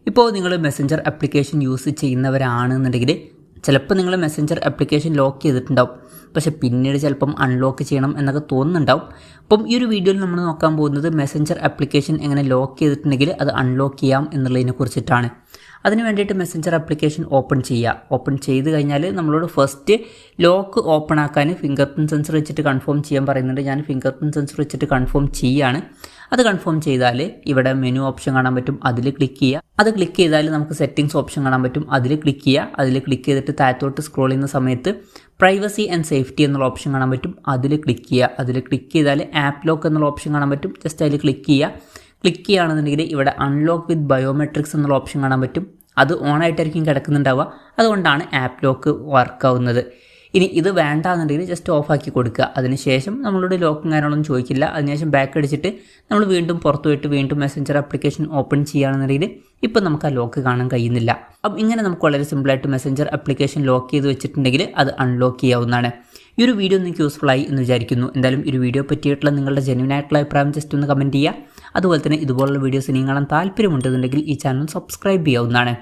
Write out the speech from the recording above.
ഇപ്പോൾ നിങ്ങൾ Messenger application use ചെയ്യുന്നവരാണെന്നുണ്ടെങ്കിൽ ചിലപ്പോൾ നിങ്ങൾ മെസ്സഞ്ചർ ആപ്ലിക്കേഷൻ ലോക്ക് ചെയ്തിട്ടുണ്ടാവും, പക്ഷേ പിന്നീട് ചിലപ്പം അൺലോക്ക് ചെയ്യണം എന്നൊക്കെ തോന്നുന്നുണ്ടാവും. അപ്പം ഈ ഒരു വീഡിയോയിൽ നമ്മൾ നോക്കാൻ പോകുന്നത് മെസ്സഞ്ചർ ആപ്ലിക്കേഷൻ എങ്ങനെ ലോക്ക് ചെയ്തിട്ടുണ്ടെങ്കിൽ അത് അൺലോക്ക് ചെയ്യാം എന്നുള്ളതിനെ കുറിച്ചിട്ടാണ്. അതിന് വേണ്ടിയിട്ട് മെസ്സഞ്ചർ ആപ്ലിക്കേഷൻ ഓപ്പൺ ചെയ്യുക. ഓപ്പൺ ചെയ്ത് കഴിഞ്ഞാൽ നമ്മളോട് ഫസ്റ്റ് ലോക്ക് ഓപ്പൺ ആക്കാൻ ഫിംഗർ പ്രിൻറ്റ് സെൻസർ വെച്ചിട്ട് കൺഫേം ചെയ്യാൻ പറയുന്നുണ്ട്. ഞാൻ ഫിംഗർ പ്രിൻറ്റ് സെൻസർ വെച്ചിട്ട് കൺഫേം ചെയ്യുകയാണ്. അത് കൺഫേം ചെയ്താൽ ഇവിടെ മെനു ഓപ്ഷൻ കാണാൻ പറ്റും, അതിൽ ക്ലിക്ക് ചെയ്യുക. അത് ക്ലിക്ക് ചെയ്താൽ നമുക്ക് സെറ്റിംഗ്സ് ഓപ്ഷൻ കാണാൻ പറ്റും, അതിൽ ക്ലിക്ക് ചെയ്യുക. അതിൽ ക്ലിക്ക് ചെയ്തിട്ട് താഴത്തോട്ട് സ്ക്രോൾ ചെയ്യുന്ന സമയത്ത് പ്രൈവസി ആൻഡ് സേഫ്റ്റി എന്നുള്ള ഓപ്ഷൻ കാണാൻ പറ്റും, അതിൽ ക്ലിക്ക് ചെയ്യുക. അതിൽ ക്ലിക്ക് ചെയ്താൽ ആപ്പ് ലോക്ക് എന്നുള്ള ഓപ്ഷൻ കാണാൻ പറ്റും, ജസ്റ്റ് അതിൽ ക്ലിക്ക് ചെയ്യുക. ക്ലിക്ക് ചെയ്യുകയാണെന്നുണ്ടെങ്കിൽ ഇവിടെ അൺലോക്ക് വിത്ത് ബയോമെട്രിക്സ് എന്നുള്ള ഓപ്ഷൻ കാണാൻ പറ്റും. അത് ഓൺ ആയിട്ടായിരിക്കും കിടക്കുന്നുണ്ടാവുക, അതുകൊണ്ടാണ് ആപ്പ് ലോക്ക് വർക്കാവുന്നത്. ഇനി ഇത് വേണ്ടാന്നുണ്ടെങ്കിൽ ജസ്റ്റ് ഓഫാക്കി കൊടുക്കുക. അതിനുശേഷം നമ്മളോട് ലോക്കും കാര്യങ്ങളൊന്നും ചോദിക്കില്ല. അതിനുശേഷം ബാക്ക് അടിച്ചിട്ട് നമ്മൾ വീണ്ടും പുറത്തു പോയിട്ട് വീണ്ടും മെസ്സഞ്ചർ ആപ്ലിക്കേഷൻ ഓപ്പൺ ചെയ്യുകയാണെന്നുണ്ടെങ്കിൽ ഇപ്പം നമുക്ക് ആ ലോക്ക് കാണാൻ കഴിയുന്നില്ല. അപ്പം ഇങ്ങനെ നമുക്ക് വളരെ സിമ്പിളായിട്ട് മെസ്സഞ്ചർ ആപ്ലിക്കേഷൻ ലോക്ക് ചെയ്ത് വെച്ചിട്ടുണ്ടെങ്കിൽ അത് അൺലോക്ക് ചെയ്യാവുന്നതാണ്. ഈ ഒരു വീഡിയോ നിങ്ങൾക്ക് യൂസ്ഫുൾ ആയി എന്ന് വിചാരിക്കുന്നു. എന്തായാലും ഈ ഒരു വീഡിയോ പറ്റിയിട്ടുള്ള നിങ്ങളുടെ ജെന്യുവൻ ആയിട്ടുള്ള അഭിപ്രായം ജസ്റ്റ് ഒന്ന് കമൻറ്റ് ചെയ്യുക. അതുപോലെ തന്നെ ഇതുപോലുള്ള വീഡിയോസ് ഇനിയും കാണാൻ താല്പര്യമുണ്ടെന്നുണ്ടെങ്കിൽ ഈ ചാനൽ സബ്സ്ക്രൈബ് ചെയ്യാവുന്നതാണ്.